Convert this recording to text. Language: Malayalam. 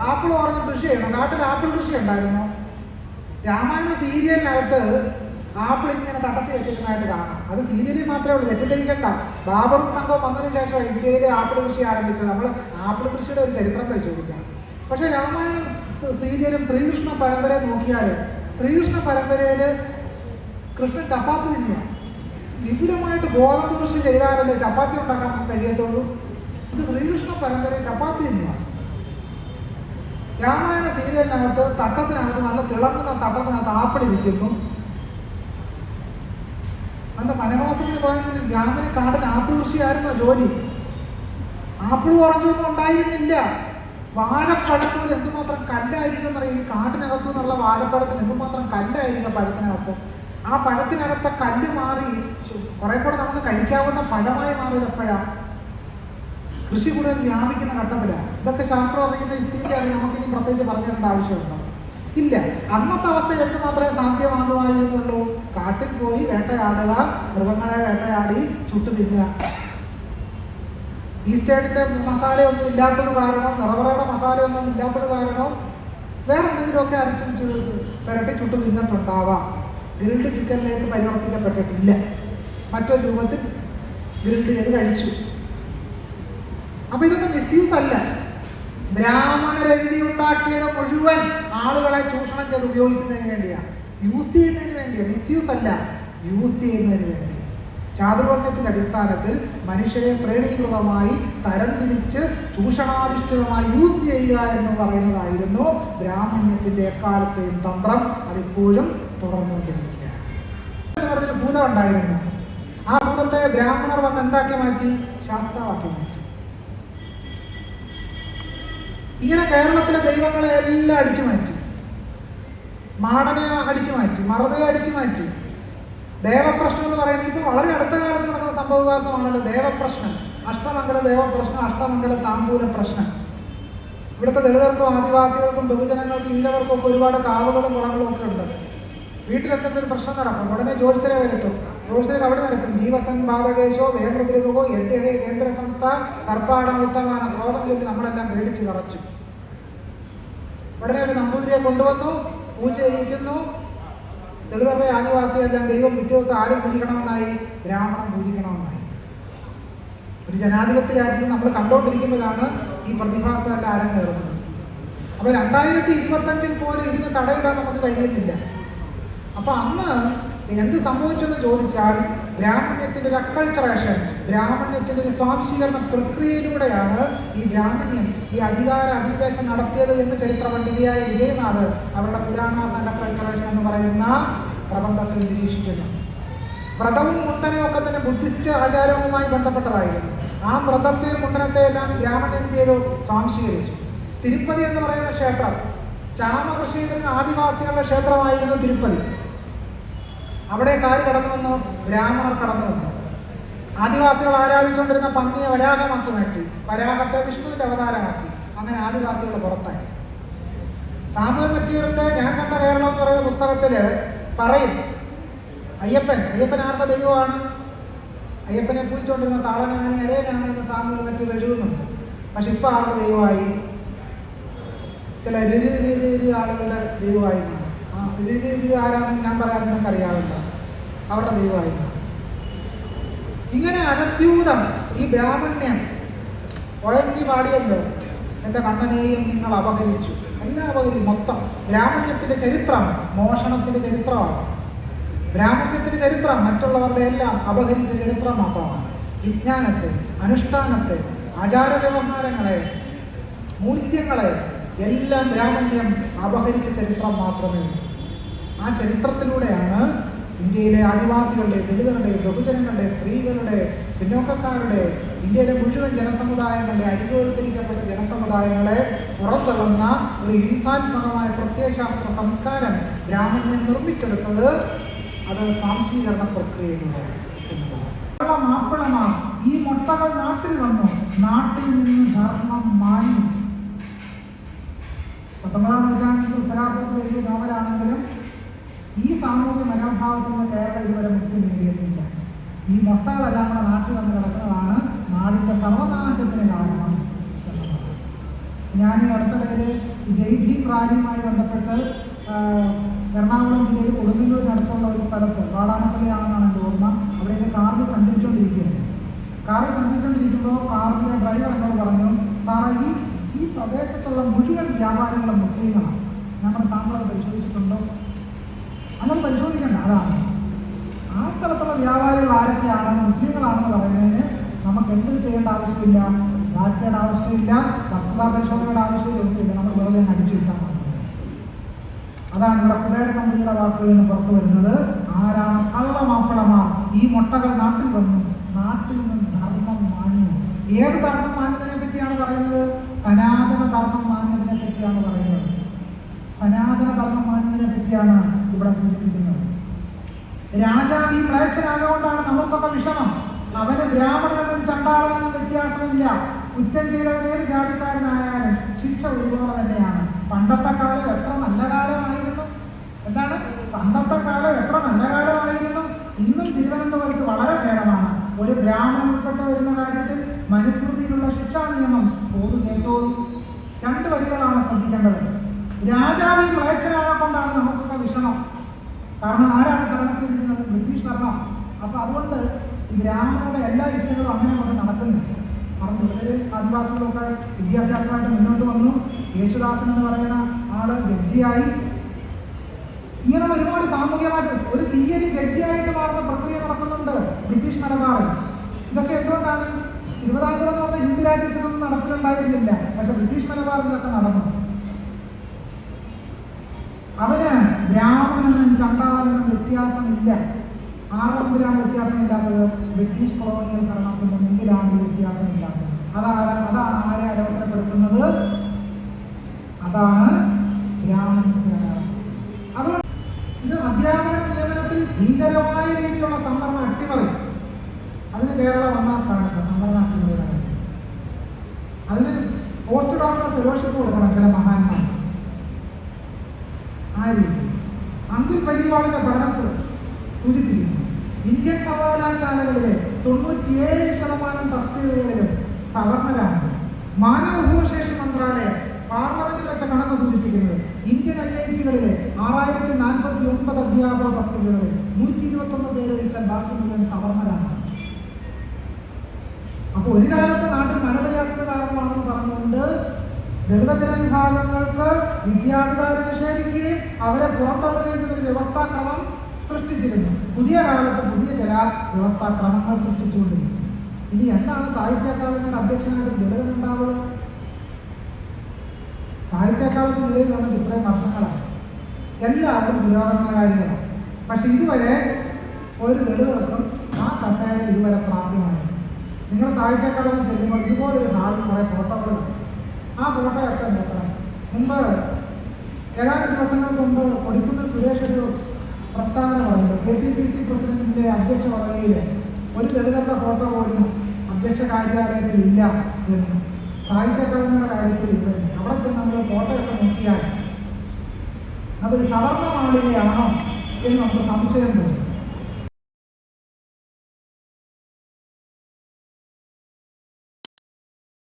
ആപ്പിൾ ഓറഞ്ച് കൃഷി ചെയ്യണം. നാട്ടിൽ ആപ്പിൾ കൃഷി ഉണ്ടായിരുന്നു. രാമായണ സീരിയലിനകത്ത് ആപ്പിൾ ഇങ്ങനെ തട്ടത്തി വെച്ചിരുന്നതായിട്ട് കാണാം. അത് സീരിയലിൽ മാത്രമേ ഉള്ളൂ, തെറ്റിദ്ധരിക്കണ്ട. ബാബറും സംഘവും വന്നതിന് ശേഷം ഇന്ത്യയിൽ ആപ്പിൾ കൃഷി ആരംഭിച്ചത്. നമ്മൾ ആപ്പിൾ കൃഷിയുടെ ഒരു ചരിത്രം പരിശോധിക്കാം. പക്ഷെ രാമായണ സീരിയലും ശ്രീകൃഷ്ണ പരമ്പരയെ നോക്കിയാൽ ശ്രീകൃഷ്ണ പരമ്പരയിൽ കൃഷ്ണൻ ചപ്പാത്തി തിന്നുക. വിപുലമായിട്ട് ഗോതമ്പ് കൃഷി ചെയ്താലല്ലേ ചപ്പാത്തി ഉണ്ടാക്കാൻ കഴിയത്തുള്ളൂ. ഇത് ശ്രീകൃഷ്ണ പരമ്പരയെ ചപ്പാത്തി തിന്നുക. രാമായണ സീരിയലിനകത്ത് തട്ടത്തിനകത്ത് നല്ല തിളങ്ങുന്ന തട്ടത്തിനകത്ത് ആപ്പിൾ ഇരിക്കുന്നു. അന്ന് വനവാസത്തിന് പോയെങ്കിൽ രാമന് കാടിന് ആപ്പിൾ കൃഷിയായിരുന്നോ ജോലി? ആപ്പിൾ ഓറഞ്ചൊന്നും ഉണ്ടായിരുന്നില്ല. വാഴപ്പഴത്തിൽ എന്തുമാത്രം കല്ലായിരിക്കും എന്നറിയാം. ഈ കാട്ടിനകത്തു നിന്നുള്ള വാഴപ്പഴത്തിന് എന്തുമാത്രം കല്ലായിരിക്കും പഴത്തിനകത്ത്. ആ പഴത്തിനകത്തെ കല്ല് മാറി കുറെ കൂടെ നമുക്ക് കഴിക്കാവുന്ന പഴമായി മാറിയത് എപ്പോഴാണ്? കൃഷി കൂടുതൽ വ്യാപിക്കുന്ന ഘട്ടത്തിലാണ്. ഇതൊക്കെ ശാസ്ത്രം അറിയുന്ന യുക്തിയുടെ അറിയാം. നമുക്കിനി പ്രത്യേകിച്ച് പറഞ്ഞു തരേണ്ട ആവശ്യമുണ്ടോ? ഇല്ല. അന്നത്തെ അവസ്ഥയിൽ എന്ത് മാത്രമേ സാധ്യമാകുമായിരുന്നുള്ളൂ? കാട്ടിൽ പോയി വേട്ടയാടുക, മൃഗങ്ങളെ വേട്ടയാടി ചുട്ടു തിന്നുക. ഈസ്റ്റേണിന്റെ മസാലയൊന്നും ഇല്ലാത്തത് കാരണം, നിറവറയുടെ മസാലയൊന്നും ഇല്ലാത്തത് കാരണം വേറെ എന്തെങ്കിലുമൊക്കെ അരച്ചു പുരട്ടി ചുട്ടു തിന്നിട്ടുണ്ടാവാം. ഗ്രിൽഡ് ചിക്കനിലേക്ക് പരിവർത്തിക്കപ്പെട്ടിട്ടില്ല. മറ്റൊരു രൂപത്തിൽ ഗ്രിൽഡ് ചെയ്ത് കഴിച്ചു. അപ്പൊ ഇതൊന്നും മിസ്യൂസ് അല്ല. ബ്രാഹ്മണരെഴുതി ഉണ്ടാക്കിയത് മുഴുവൻ ആളുകളെ ചൂഷണം ചെയ്ത് ഉപയോഗിക്കുന്നതിന് വേണ്ടിയാണ്, യൂസ് ചെയ്യുന്നതിന് വേണ്ടിയാണ്. മിസ്യൂസ് അല്ല, യൂസ് ചെയ്യുന്നതിന് വേണ്ടി. ചാതുർവർണ്ണത്തിന്റെ അടിസ്ഥാനത്തിൽ മനുഷ്യരെ ശ്രേണീകൃതമായി തരംതിരിച്ച് ചൂഷണാധിഷ്ഠിതമായി യൂസ് ചെയ്യുക എന്ന് പറയുന്നതായിരുന്നു ബ്രാഹ്മണ്യത്തിന്റെ എക്കാലത്തെയും തന്ത്രം. അതിപ്പോഴും തുടർന്നുകൊണ്ടിരിക്കുകയാണ്. ഭൂതം ഉണ്ടായിരുന്നു. ആ ഭൂതത്തെ ബ്രാഹ്മണർ വന്ന് എന്താക്കി മാറ്റി? ശാസ്ത്രമാക്കി മാറ്റി. ഇങ്ങനെ കേരളത്തിലെ ദൈവങ്ങളെ എല്ലാം അടിച്ചു മാറ്റി. മാടനെ അടിച്ചു മാറ്റി, മറുതയെ അടിച്ചു മാറ്റി. ദേവപ്രശ്നം എന്ന് പറയുന്നത് ഇപ്പൊ വളരെ അടുത്ത കാലത്ത് നടക്കുന്ന സംഭവവികാസമാണല്ലോ ദേവപ്രശ്നം. അഷ്ടമംഗല ദേവപ്രശ്നം, അഷ്ടമംഗല താമ്പൂല പ്രശ്നം. ഇവിടുത്തെ ദളിതർക്കും ആദിവാസികൾക്കും ബഹുജനങ്ങൾക്കും ഇല്ലവർക്കും ഒക്കെ ഒരുപാട് കാവുകളും കുളങ്ങളും ഒക്കെ ഉണ്ട്. വീട്ടിലെത്തുന്ന ഒരു പ്രശ്നം നടക്കും, ഉടനെ ജ്യോത്സ്യരെ വരുത്തും. ജ്യോത്സ്യരെ അവിടെ നടക്കും. ജീവസംബാധകേശോ വേമൃതിരുകോ എന്റെ കേന്ദ്ര സംസ്ഥ കർപ്പാടം ഉത്തമാന സ്രോതം ചൊല്ലി നമ്മളെല്ലാം പേടിച്ച് നിറച്ചു. ഉടനെ ഒരു നമ്പൂതിരിയെ കൊണ്ടുവന്നു, പൂജ ചെയ്യിക്കുന്നു. ദളിതരുടെ ആദിവാസിയെല്ലാം ദൈവം പിറ്റേ ദിവസം ആരും പൂജിക്കണമെന്നായി? ബ്രാഹ്മണൻ പൂജിക്കണമെന്നായി. ഒരു ജനാധിപത്യ രാജ്യത്ത് നമ്മൾ കണ്ടോണ്ടിരിക്കുമ്പോഴാണ് ഈ പ്രതിഭാസമെല്ലാം അരങ്ങേറുന്നത്. അപ്പൊ 2025 പോലും ഇതിന് തടയിടാൻ നമുക്ക് കഴിയുന്നില്ല. അപ്പൊ അന്ന് എന്ത് സംഭവിച്ചെന്ന് ചോദിച്ചാൽ ബ്രാഹ്മണ്യത്തിന്റെ ഒരു അക്കൾച്ചറേഷൻ, ബ്രാഹ്മണ്യത്തിന്റെ ഒരു സ്വാംശീകരണ പ്രക്രിയയിലൂടെയാണ് ഈ ബ്രാഹ്മണ്യം ഈ അധികാര അധിനിവേശം നടത്തിയത് എന്ന് ചരിത്ര പണ്ഡിതയായ വിജയനാഥ് അവരുടെ പുരാണാസ് ആൻഡ് അക്കൾച്ചറേഷൻ എന്ന് പറയുന്ന പ്രബന്ധത്തിൽ നിരീക്ഷിക്കുന്നു. വ്രതവും മുണ്ടനും ഒക്കെ തന്നെ ബുദ്ധിസ്റ്റ് ആചാരവുമായി ബന്ധപ്പെട്ടതായിരുന്നു. ആ വ്രതത്തെ മുണ്ടനത്തെ എല്ലാം ബ്രാഹ്മണ്യം ചെയ്ത് സ്വാംശീകരിച്ചു. തിരുപ്പതി എന്ന് പറയുന്ന ക്ഷേത്രം ചാമകൃഷി ചെയ്യുന്ന ആദിവാസികളുടെ ക്ഷേത്രമായിരുന്നു തിരുപ്പതി. അവിടെ ആര് കടന്നു വന്നു? ബ്രാഹ്മണർ കടന്നു വന്നു. ആദിവാസികൾ ആരാധിച്ചുകൊണ്ടിരുന്ന പന്നിയെ വരാഹമാക്കി മാറ്റി, വരാഹത്തെ വിഷ്ണുവിന്റെ അവതാരമാക്കി. അങ്ങനെ ആദിവാസികൾ പുറത്തായി. സാമുവൽ മറ്റീറിന്റെ ഞാൻ കണ്ട കേരളം എന്ന് പറയുന്ന പുസ്തകത്തില് പറയും അയ്യപ്പൻ ആരുടെ ദൈവമാണ്? അയ്യപ്പനെ പൂജിച്ചുകൊണ്ടിരുന്ന താളനാണ്, അരയനാണ് എന്ന് സാമുവൽ മറ്റീർ എഴുതുന്നുണ്ട്. പക്ഷെ ഇപ്പൊ ആരുടെ ദൈവമായി? ചില ആളുകളുടെ ദൈവമായി. ആരാണെന്ന് ഞാൻ പറയാൻ നിങ്ങൾക്ക് അറിയാവില്ല, അവരുടെ ദൈവമായിരുന്നു. ഇങ്ങനെ അനസ്യൂതം ഈ ബ്രാഹ്മണ്യം ഒഴങ്ങി പാടിയല്ലോ. എന്റെ കണ്ണനെയും നിങ്ങൾ അപഹരിച്ചു, എല്ലാം അപഹരിച്ചു. മൊത്തം ബ്രാഹ്മണ്യത്തിന്റെ ചരിത്രം മോഷണത്തിന്റെ ചരിത്രമാണ്. ബ്രാഹ്മണ്യത്തിന്റെ ചരിത്രം മറ്റുള്ളവരുടെ എല്ലാം അപഹരിച്ച ചരിത്രം മാത്രമാണ്. വിജ്ഞാനത്തെ, അനുഷ്ഠാനത്തെ, ആചാരവ്യവഹാരങ്ങളെ, മൂല്യങ്ങളെ എല്ലാം ബ്രാഹ്മണ്യം അപഹരിച്ച ചരിത്രം മാത്രമേ. ആ ചരിത്രത്തിലൂടെയാണ് ഇന്ത്യയിലെ ആദിവാസികളുടെ, ദളിതരുടെ, ബഹുജനങ്ങളുടെ, സ്ത്രീകളുടെ, പിന്നോക്കക്കാരുടെ, ഇന്ത്യയിലെ മുഴുവൻ ജനസമുദായങ്ങളുടെ, അരികോൽക്കരിക്കപ്പെട്ട ജനസമുദായങ്ങളെ പുറത്തള്ളുന്ന ഒരു ഹിംസാത്മകമായ പ്രത്യയശാസ്ത്ര സംസ്കാരം ബ്രാഹ്മണ്യം നിർമ്മിച്ചെടുത്തത്. അത് സ്വാംശീകരണ പ്രക്രിയയിലൂടെ എന്നതാണ്. മാപ്പിളമാ ഈ മുട്ടകൾ നാട്ടിൽ വന്നു, നാട്ടിൽ നിന്ന് ധർമ്മം മാഞ്ഞു. 19ാം നൂറ്റാണ്ടിൽ ഉത്തരാഖണ്ഡിൽ എഴുതിയ നോവലാണെങ്കിലും ഈ സാമൂഹ്യ മനോഭാവത്തിൽ നിന്ന് കേരളം ഇതുവരെ മുക്തി നേടിയിട്ടില്ല. ഈ മുട്ടകളെല്ലാം നമ്മുടെ നാട്ടിൽ വന്ന് കിടക്കുന്നതാണ് നാടിന്റെ സർവനാശത്തിന് കാരണം. ഞാൻ ഈ അടുത്തിടയിൽ ജയ് ഭീം റാലിയുമായി ബന്ധപ്പെട്ട് എറണാകുളം ജില്ലയിൽ കൊടുങ്ങല്ലൂരിനടുത്തുള്ള ഒരു സ്ഥലത്ത് വാടാനപ്പള്ളിയാണെന്നാണ് എൻ്റെ ഓർമ്മ. അവിടെ കാറിൽ സഞ്ചരിച്ചുകൊണ്ടിരിക്കുകയാണ്. കാറിൽ സഞ്ചരിച്ചുകൊണ്ടിരിക്കുമ്പോൾ കാറിലെ ഡ്രൈവർ എന്നോട് പറഞ്ഞു, സാറേ ഈ പ്രദേശത്തുള്ള മുഴുവൻ വ്യാപാരികളും മുസ്ലിങ്ങളാണ്. ഞങ്ങൾ താങ്കളത് പരിശോധിച്ചിട്ടുണ്ടോ? അങ്ങനെ പരിശോധിക്കണ്ട. അതാണ് ആ സ്ഥലത്തുള്ള വ്യാപാരികൾ ആരൊക്കെയാണ്, മുസ്ലിങ്ങളാണെന്ന് പറയുന്നതിന് നമുക്ക് എന്ത് ചെയ്യേണ്ട ആവശ്യമില്ല, ഡാറ്റയുടെ ആവശ്യമില്ല, വസ്തുതാ പരിശോധനയുടെ ആവശ്യമില്ല, ഒന്നുമില്ല. നമ്മൾ വെറുതെ അടിച്ചു വിട്ടാൽ മതി. അതാണ് ഇവിടെ കുബേര കമ്പനിയുടെ വാക്കുകളിൽ നിന്ന് പുറത്തു വരുന്നത്. ആരാണ് കള്ളമാപ്പിളമാർ? ഈ മുട്ടകൾ നാട്ടിൽ വന്നു, നാട്ടിൽ നിന്ന് ധർമ്മം മാഞ്ഞു. ഏത് ധർമ്മം മാഞ്ഞതിനെ പറ്റിയാണ് പറയുന്നത്? സനാതന ധർമ്മം മാഞ്ഞതിനെ പറ്റിയാണ് പറയുന്നത്. സനാതന ധർമ്മം മാഞ്ഞതിനെ പറ്റിയാണ് ഇവിടെ സൂചിപ്പിക്കുന്നത്. രാജാവ് ഈ മ്ലേച്ഛനാകൊണ്ടാണ് നമുക്കൊക്കെ വിഷമം. അവന് ബ്രാഹ്മണനും ചണ്ടാളനും വ്യത്യാസമില്ല. കുറ്റം ചെയ്തവരെ ജാതിക്കാരനായാലും ശിക്ഷ ഒരുപോലെ തന്നെയാണ്. പണ്ടത്തെ കാലം എത്ര നല്ല കാലമായിരുന്നു. എന്താണ് പണ്ടത്തെ കാലം എത്ര നല്ല കാലമായിരുന്നു. ഇന്നും തിരുവനന്തപുരത്ത് വളരെ ഭേദമാണ്. ഒരു ബ്രാഹ്മണൻ ഉൾപ്പെട്ട് വരുന്ന കാര്യത്തിൽ മനുസ്മൃതിയിലുള്ള ശിക്ഷാ നിയമം പോതു കേട്ടോളൂ. 2 വരികളാണ് ശ്രദ്ധിക്കേണ്ടത്. രാജാവ് ഈ മ്ലേച്ഛനാകൊണ്ടാണ് നമുക്കൊക്കെ വിഷമം. കാരണം ആരാണ് ഭരണത്തിലിരിക്കുന്നത്? ബ്രിട്ടീഷ് ഭരണം. അപ്പൊ അതുകൊണ്ട് ഈ ബ്രാഹ്മണരുടെ എല്ലാ ഇച്ഛകളും അങ്ങനെ കൊണ്ട് നടക്കുന്നില്ല. പറഞ്ഞു ഇവര് ആദിവാസികളൊക്കെ വിദ്യാഭ്യാസമായിട്ട് മുന്നോട്ട് വന്നു. യേശുദാസൻ എന്ന് പറയുന്ന ആള് ജഡ്ജിയായി. ഇങ്ങനെ ഒരുപാട് സാമൂഹ്യമായിട്ട് ഒരു തീയതി ജഡ്ജിയായിട്ട് മാറുന്ന പ്രക്രിയ നടക്കുന്നുണ്ട് ബ്രിട്ടീഷ് മലബാറിൽ. ഇതൊക്കെ എന്തുകൊണ്ടാണ്? തിരുവിതാംകൂർ എന്ന് പറഞ്ഞ ഹിന്ദു രാജ്യത്തിനൊന്നും നടപ്പിലുണ്ടായിരുന്നില്ല. പക്ഷെ ബ്രിട്ടീഷ് മലബാറിൽ ഇതൊക്കെ നടന്നു. അവന് ബ്രാഹ്മണനും ചണ്ടാളനും വ്യത്യാസമില്ല. ആർക്കെന്തിനാണ് വ്യത്യാസമില്ലാത്തത്? ബ്രിട്ടീഷ് കൊളോണിയൽ ഭരണത്തിന് മുമ്പിലാണ് വ്യത്യാസമില്ലാത്തത്. അതാണ് ആരെ അലവസരപ്പെടുത്തുന്നത്? അതാണ് ബ്രാഹ്മണ. അതുകൊണ്ട് ഇത് അധ്യാപന നിയമനത്തിൽ ഭീകരമായ രീതിയിലുള്ള സംവരണ അട്ടിമറി. അതിന് കേരളം 1ാം സ്ഥാനത്ത് സംവരണ അട്ടിമറിയാണ്. അതിന് പോസ്റ്റ് ഡോക്ടർ ഫെലോഷിപ്പ് കൊടുക്കണം ചില മഹാന്മാർ. ആ രീതി അബ്ദുൽ പരിപാടിയുടെ പഠനം സൂചിപ്പിക്കുന്നു. ഇന്ത്യൻ സർവകലാശാലകളിലെ 97% തസ്തികകളിലും സവർണരാണ്. മാനവഭൂഷേഷ മന്ത്രാലയം പാർലമെന്റിൽ വെച്ച കണക്ക് സൂചിപ്പിക്കുന്നത് ഇന്ത്യൻ IIT-കളിലെ 6049 അധ്യാപക തസ്തികകളിൽ 121 പേര് ഒഴിച്ചാൽ ബാക്കി മുഴുവൻ സവർണരാണ്. അപ്പൊ ഒരു കാലത്ത് നാട്ടിൽ മഴ പെയ്യാത്ത കാരണമാണെന്ന് പറഞ്ഞുകൊണ്ട് ദളിത ജനവിഭാഗങ്ങൾക്ക് വിദ്യാധികാരം നിഷേധിക്കുകയും അവരെ പുറന്തള്ളുകയും ചെയ്തൊരു വ്യവസ്ഥാക്രമം സൃഷ്ടിച്ചിരുന്നു. പുതിയ കാലത്ത് പുതിയ ചില വ്യവസ്ഥാക്രമങ്ങൾ സൃഷ്ടിച്ചുകൊണ്ടിരിക്കുന്നു. ഇനി എന്താണ് സാഹിത്യ അക്കാദമിയുടെ അധ്യക്ഷനായിട്ട് ദളിതനുണ്ടാവുക? സാഹിത്യ അക്കാദമി നിലയിൽ വന്നത് ഇത്രയും വർഷങ്ങളാണ്. എല്ലാവരും പുരോഗമനകാരികളാണ്. പക്ഷെ ഇതുവരെ ഒരു ദളിതർക്കും ആ കസേര ഇതുവരെ പ്രാപ്യമാണ്. നിങ്ങൾ സാഹിത്യ അക്കാദമി ചെല്ലുമ്പോൾ ഇതുപോലൊരു ഹാളിൽ കുറേ ഫോട്ടോകൾ, ആ ഫോട്ടോയൊക്കെ നോക്കണം. മുമ്പ് ഏതാനും ദിവസങ്ങൾക്ക് മുമ്പ് കൊടിക്കുന്നിൽ സുരേഷ് ഒരു പ്രസ്താവന പറയുന്നു. KPCC പ്രസിഡന്റിന്റെ അധ്യക്ഷ പദവിയിൽ ഒരു ദളിതരുടെ ഫോട്ടോ പോലും അധ്യക്ഷ കാര്യാലയത്തിൽ ഇല്ല എന്ന്. സാഹിത്യ അക്കാദമിയുടെ കാര്യത്തിൽ ഇല്ല. അവിടെ ചെന്ന് നമ്മൾ ഫോട്ടോയൊക്കെ നോക്കിയാൽ അതൊരു സവർണ മാളികയാണോ എന്ന് നമുക്ക് സംശയം തോന്നും.